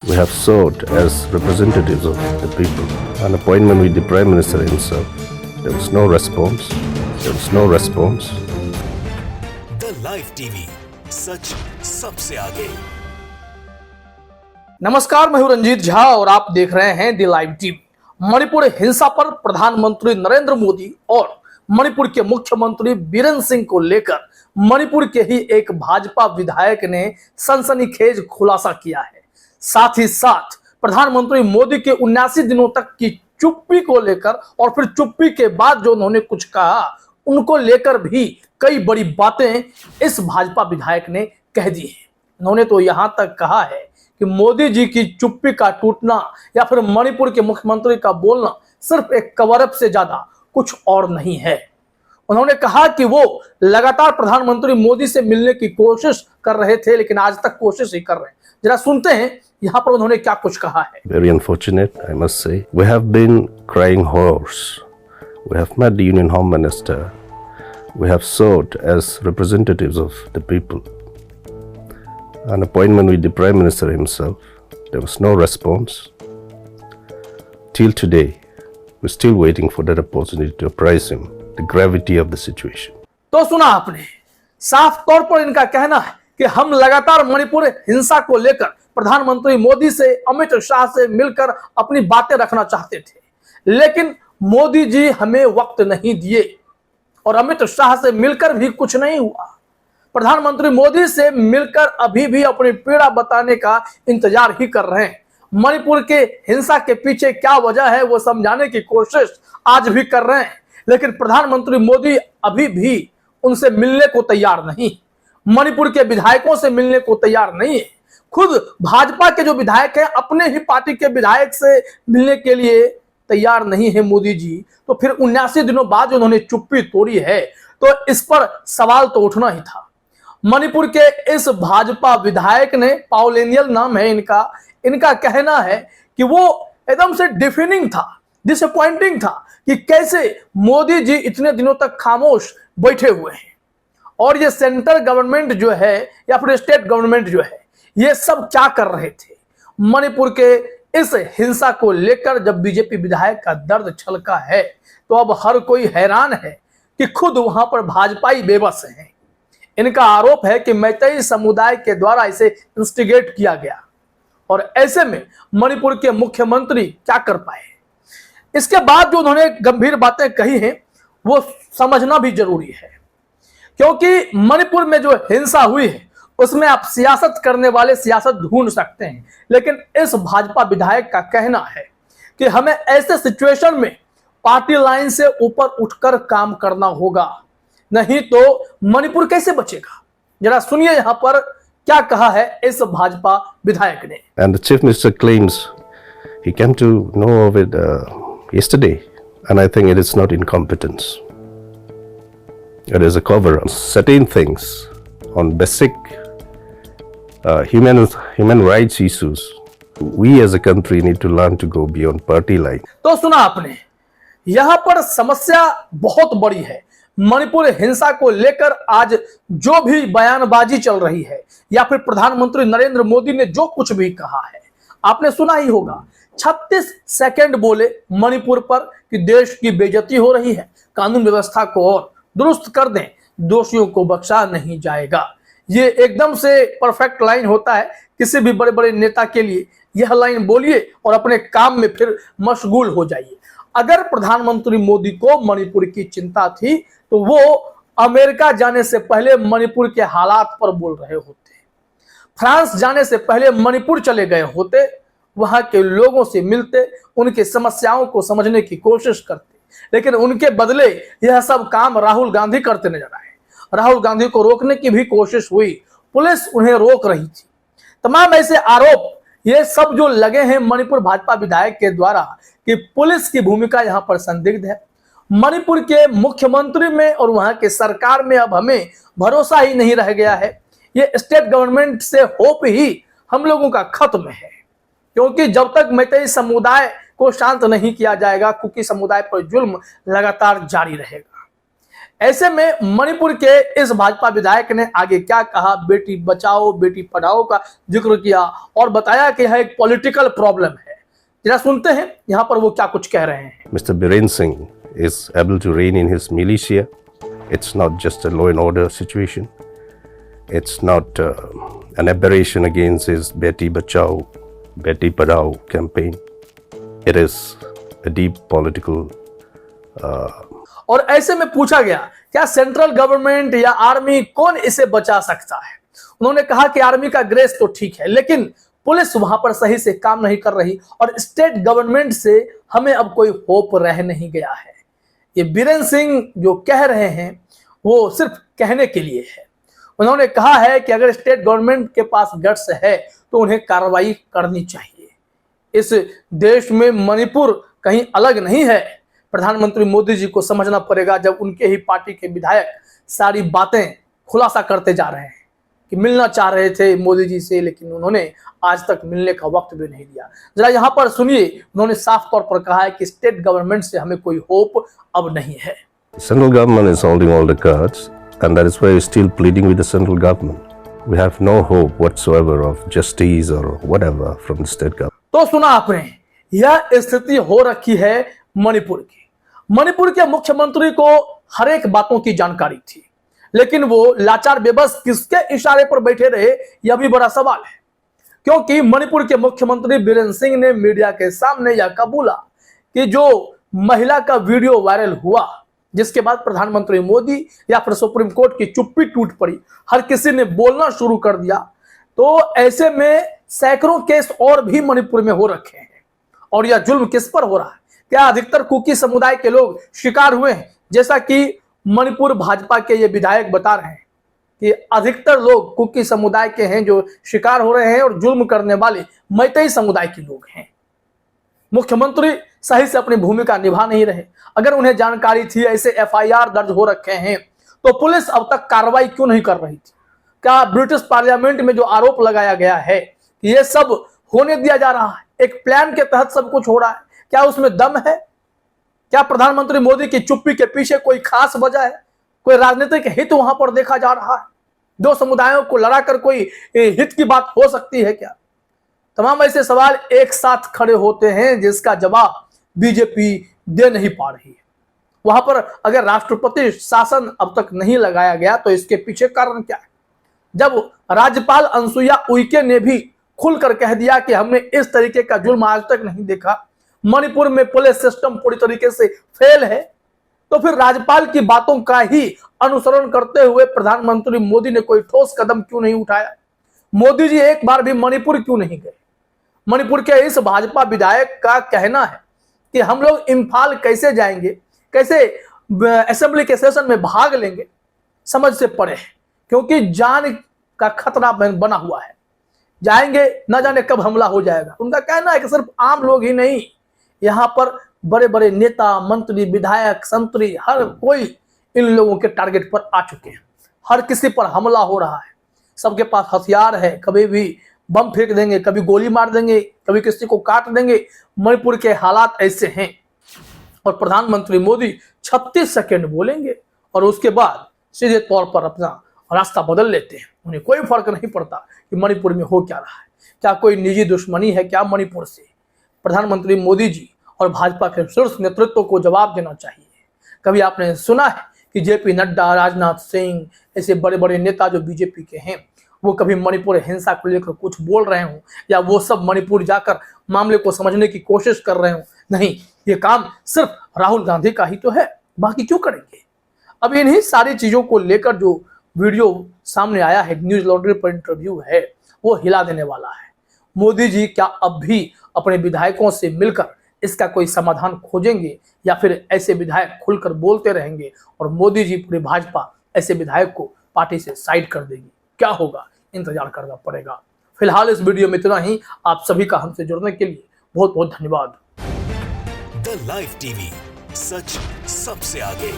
we have sought as representatives of the people an appointment with the Prime Minister himself. There was no response. There was no response. The live TV, सच सबसे आगे। नमस्कार, मैं हूं रंजीत झा और आप देख रहे हैं द लाइव टीवी। मणिपुर हिंसा पर प्रधानमंत्री नरेंद्र मोदी और मणिपुर के मुख्यमंत्री बीरेन सिंह को लेकर मणिपुर के ही एक भाजपा विधायक ने सनसनीखेज खुलासा किया है। साथ ही साथ प्रधानमंत्री मोदी के 79 दिनों तक की चुप्पी को लेकर और फिर चुप्पी के बाद जो उन्होंने कुछ कहा उनको लेकर भी कई बड़ी बातें इस भाजपा विधायक ने कह दी हैं। उन्होंने तो यहां तक कहा है कि मोदी जी की चुप्पी का टूटना या फिर मणिपुर के मुख्यमंत्री का बोलना सिर्फ एक कवर अप से ज्यादा कुछ और नहीं है। उन्होंने कहा कि वो लगातार प्रधानमंत्री मोदी से मिलने की कोशिश कर रहे थे, लेकिन आज तक कोशिश ही कर रहे हैं। जरा सुनते हैं यहाँ पर उन्होंने क्या कुछ कहा है। Very unfortunate, I must say. We have been crying horse. We have met the Union Home Minister. We have sought as representatives of the people an appointment with the Prime Minister himself. There was no response. Till today, we're still waiting for that opportunity to apprise him the gravity of the situation. तो सुना आपने, साफ तौर पर इनका कहना है कि हम लगातार मणिपुर हिंसा को लेकर प्रधानमंत्री मोदी से, अमित शाह से मिलकर अपनी बातें रखना चाहते थे, लेकिन मोदी जी हमें वक्त नहीं दिए और अमित शाह से मिलकर भी कुछ नहीं हुआ। प्रधानमंत्री मोदी से मिलकर अभी भी अपनी पीड़ा बताने का इंतजार ही कर रहे हैं। मणिपुर के हिंसा के पीछे क्या वजह है वो समझाने की कोशिश आज भी कर रहे हैं, लेकिन प्रधानमंत्री मोदी अभी भी उनसे मिलने को तैयार नहीं, मणिपुर के विधायकों से मिलने को तैयार नहीं है। खुद भाजपा के जो विधायक हैं अपने ही पार्टी के विधायक से मिलने के लिए तैयार नहीं है मोदी जी, तो फिर 79 दिनों बाद उन्होंने चुप्पी तोड़ी है, तो इस पर सवाल तो उठना ही था। मणिपुर के इस भाजपा विधायक ने, पाउलेनियल नाम है इनका कहना है कि वो एकदम से डिफिनिंग था, डिसअपॉइंटिंग था कि कैसे मोदी जी इतने दिनों तक खामोश बैठे हुए हैं और ये सेंट्रल गवर्नमेंट जो है या फिर स्टेट गवर्नमेंट जो है ये सब क्या कर रहे थे। मणिपुर के इस हिंसा को लेकर जब बीजेपी विधायक का दर्द छलका है तो अब हर कोई हैरान है कि खुद वहां पर भाजपाई बेबस हैं। इनका आरोप है कि मैतेई समुदाय के द्वारा इसे इंस्टिगेट किया गया और ऐसे में मणिपुर के मुख्यमंत्री क्या कर पाए। इसके बाद जो उन्होंने गंभीर बातें कही हैं वो समझना भी जरूरी है, क्योंकि मणिपुर में जो हिंसा हुई है उसमें आप सियासत करने वाले सियासत ढूंढ सकते हैं, लेकिन इस भाजपा विधायक का कहना है कि हमें ऐसे सिचुएशन में पार्टी लाइन से ऊपर उठकर काम करना होगा, नहीं तो मणिपुर कैसे बचेगा। जरा सुनिए यहाँ पर क्या कहा है इस भाजपा विधायक ने। And the Chief Minister claims he came to know of it yesterday, and I think it is not incompetence. It is a cover on certain things, on basic human rights issues. We as a country need to learn to go beyond party line. तो सुना आपने, यहाँ पर समस्या बहुत बड़ी है। मणिपुर हिंसा को लेकर आज जो भी बयानबाजी चल रही है या फिर प्रधानमंत्री नरेंद्र मोदी ने जो कुछ भी कहा है, आपने सुना ही होगा। 36 सेकंड बोले मणिपुर पर कि देश की बेइज्जती हो रही है, कानून व्यवस्था को और दुरुस्त कर दें, दोषियों को बख्शा नहीं जाएगा। ये एकदम से परफेक्ट लाइन होता है किसी भी बड़े बड़े नेता के लिए। यह लाइन बोलिए और अपने काम में फिर मशगूल हो जाइए। अगर प्रधानमंत्री मोदी को मणिपुर की चिंता थी तो वो अमेरिका जाने से पहले मणिपुर के हालात पर बोल रहे होते, फ्रांस जाने से पहले मणिपुर चले गए होते, वहां के लोगों से मिलते, उनकी समस्याओं को समझने की कोशिश करते, लेकिन उनके बदले यह सब काम राहुल गांधी करते नजर आए। राहुल गांधी को रोकने की भी कोशिश हुई, पुलिस उन्हें रोक रही थी। तमाम ऐसे आरोप ये सब जो लगे हैं मणिपुर भाजपा विधायक के द्वारा कि पुलिस की भूमिका यहां पर संदिग्ध है। मणिपुर के मुख्यमंत्री में और वहां के सरकार में अब हमें भरोसा ही नहीं रह गया है। ये स्टेट गवर्नमेंट से होप ही हम लोगों का खत्म है, क्योंकि जब तक मैतेई समुदाय को शांत नहीं किया जाएगा, कुकी समुदाय पर जुल्म लगातार जारी रहेगा। ऐसे में मणिपुर के इस भाजपा विधायक ने आगे क्या कहा, बेटी बचाओ बेटी पढ़ाओ का जिक्र किया और बताया कि यह एक पॉलिटिकल प्रॉब्लम है। जरा सुनते हैं यहाँ पर वो क्या कुछ कह रहे हैं। Mr. Biren Singh is able to reign in his militia. It's not just a law and order situation. It's not an aberration against his Beti Bachao, Beti Padhao campaign. It is a deep political और ऐसे में पूछा गया क्या central government या army कौन इसे बचा सकता है। उन्होंने कहा कि आर्मी का ग्रेस तो ठीक है लेकिन पुलिस वहां पर सही से काम नहीं कर रही और स्टेट गवर्नमेंट से हमें अब कोई होप रह नहीं गया है। ये बीरेन सिंह जो कह रहे हैं वो सिर्फ कहने के लिए है। उन्होंने कहा है कि अगर स्टेट गवर्नमेंट के पास गट्स है तो उन्हें कार्रवाई करनी चाहिए। इस देश में मणिपुर कहीं अलग नहीं है। प्रधानमंत्री मोदी जी को समझना पड़ेगा जब उनके ही पार्टी के विधायक सारी बातें खुलासा करते जा रहे हैं कि मिलना चाह रहे थे मोदी जी से लेकिन उन्होंने आज तक मिलने का वक्त भी नहीं दिया। जरा यहाँ पर सुनिए, उन्होंने साफ तौर पर कहा है कि स्टेट गवर्नमेंट से हमें कोई होप अब नहीं है। Central government is holding all the cards and that is why we're still pleading with the central government. We have no hope whatsoever of justice or whatever from the state government. तो सुना आपने, यह स्थिति हो रखी है मणिपुर की। मणिपुर के मुख्यमंत्री को हर एक बातों की जानकारी थी लेकिन वो लाचार बेबस किसके इशारे पर बैठे रहे यह भी बड़ा सवाल है, क्योंकि मणिपुर के मुख्यमंत्री बीरेन सिंह ने मीडिया के सामने यह कबूला कि जो महिला का वीडियो वायरल हुआ जिसके बाद प्रधानमंत्री मोदी या फिर सुप्रीम कोर्ट की चुप्पी टूट पड़ी, हर किसी ने बोलना शुरू कर दिया, तो ऐसे में सैकड़ों केस और भी मणिपुर में हो रखे हैं। और यह जुल्म किस पर हो रहा है? क्या अधिकतर कुकी समुदाय के लोग शिकार हुए हैं? जैसा कि मणिपुर भाजपा के ये विधायक बता रहे हैं कि अधिकतर लोग कुकी समुदाय के हैं जो शिकार हो रहे हैं और जुल्म करने वाले मैतेई समुदाय के लोग हैं। मुख्यमंत्री सही से अपनी भूमिका निभा नहीं रहे। अगर उन्हें जानकारी थी ऐसे एफआईआर दर्ज हो रखे हैं तो पुलिस अब तक कार्रवाई क्यों नहीं कर रही थी? क्या ब्रिटिश पार्लियामेंट में जो आरोप लगाया गया है कि ये सब होने दिया जा रहा है, एक प्लान के तहत सब कुछ हो रहा है, क्या उसमें दम है? क्या प्रधानमंत्री मोदी की चुप्पी के पीछे कोई खास वजह है? कोई राजनीतिक हित वहां पर देखा जा रहा है? दो समुदायों को लड़ाकर कोई हित की बात हो सकती है क्या? तमाम ऐसे सवाल एक साथ खड़े होते हैं जिसका जवाब बीजेपी दे नहीं पा रही है। वहां पर अगर राष्ट्रपति शासन अब तक नहीं लगाया गया तो इसके पीछे कारण क्या है? जब राज्यपाल अनुसुईया उइके ने भी खुलकर कह दिया कि हमने इस तरीके का जुल्म आज तक नहीं देखा, मणिपुर में पुलिस सिस्टम पूरी तरीके से फेल है, तो फिर राज्यपाल की बातों का ही अनुसरण करते हुए प्रधानमंत्री मोदी ने कोई ठोस कदम क्यों नहीं उठाया? मोदी जी एक बार भी मणिपुर क्यों नहीं गए? मणिपुर के इस भाजपा विधायक का कहना है कि हम लोग इम्फाल कैसे जाएंगे, कैसे असेंबली के सेशन में भाग लेंगे, समझ से परे है, क्योंकि जान का खतरा बना हुआ है। जाएंगे न जाने कब हमला हो जाएगा। उनका कहना है कि सिर्फ आम लोग ही नहीं, यहाँ पर बड़े बड़े नेता, मंत्री, विधायक, संतरी, हर कोई इन लोगों के टारगेट पर आ चुके हैं। हर किसी पर हमला हो रहा है, सबके पास हथियार है, कभी भी बम फेंक देंगे, कभी गोली मार देंगे, कभी किसी को काट देंगे। मणिपुर के हालात ऐसे हैं और प्रधानमंत्री मोदी 36 सेकंड बोलेंगे और उसके बाद सीधे तौर पर अपना रास्ता बदल लेते हैं। उन्हें कोई फर्क नहीं पड़ता कि मणिपुर में हो क्या रहा है। क्या कोई निजी दुश्मनी है क्या मणिपुर से? प्रधानमंत्री मोदी जी और भाजपा के शीर्ष नेतृत्व को जवाब देना चाहिए। कभी आपने सुना है कि जेपी नड्डा, राजनाथ सिंह ऐसे बड़े बड़े नेता जो बीजेपी के हैं वो कभी मणिपुर हिंसा को लेकर कुछ बोल रहे हों या वो सब मणिपुर जाकर मामले को समझने की कोशिश कर रहे हों? नहीं, ये काम सिर्फ राहुल गांधी का ही तो है, बाकी क्यों करेंगे? अब इन्हीं सारी चीजों को लेकर जो वीडियो सामने आया है, न्यूज लॉन्ड्री पर इंटरव्यू है, वो हिला देने वाला है। मोदी जी क्या अब भी अपने विधायकों से मिलकर इसका कोई समाधान खोजेंगे या फिर ऐसे विधायक खुलकर बोलते रहेंगे और मोदी जी पूरी भाजपा ऐसे विधायक को पार्टी से साइड कर देगी? क्या होगा, इंतजार करना पड़ेगा। फिलहाल इस वीडियो में इतना ही। आप सभी का हमसे जुड़ने के लिए बहुत बहुत धन्यवाद। द लाइव टीवी, सच सबसे आगे।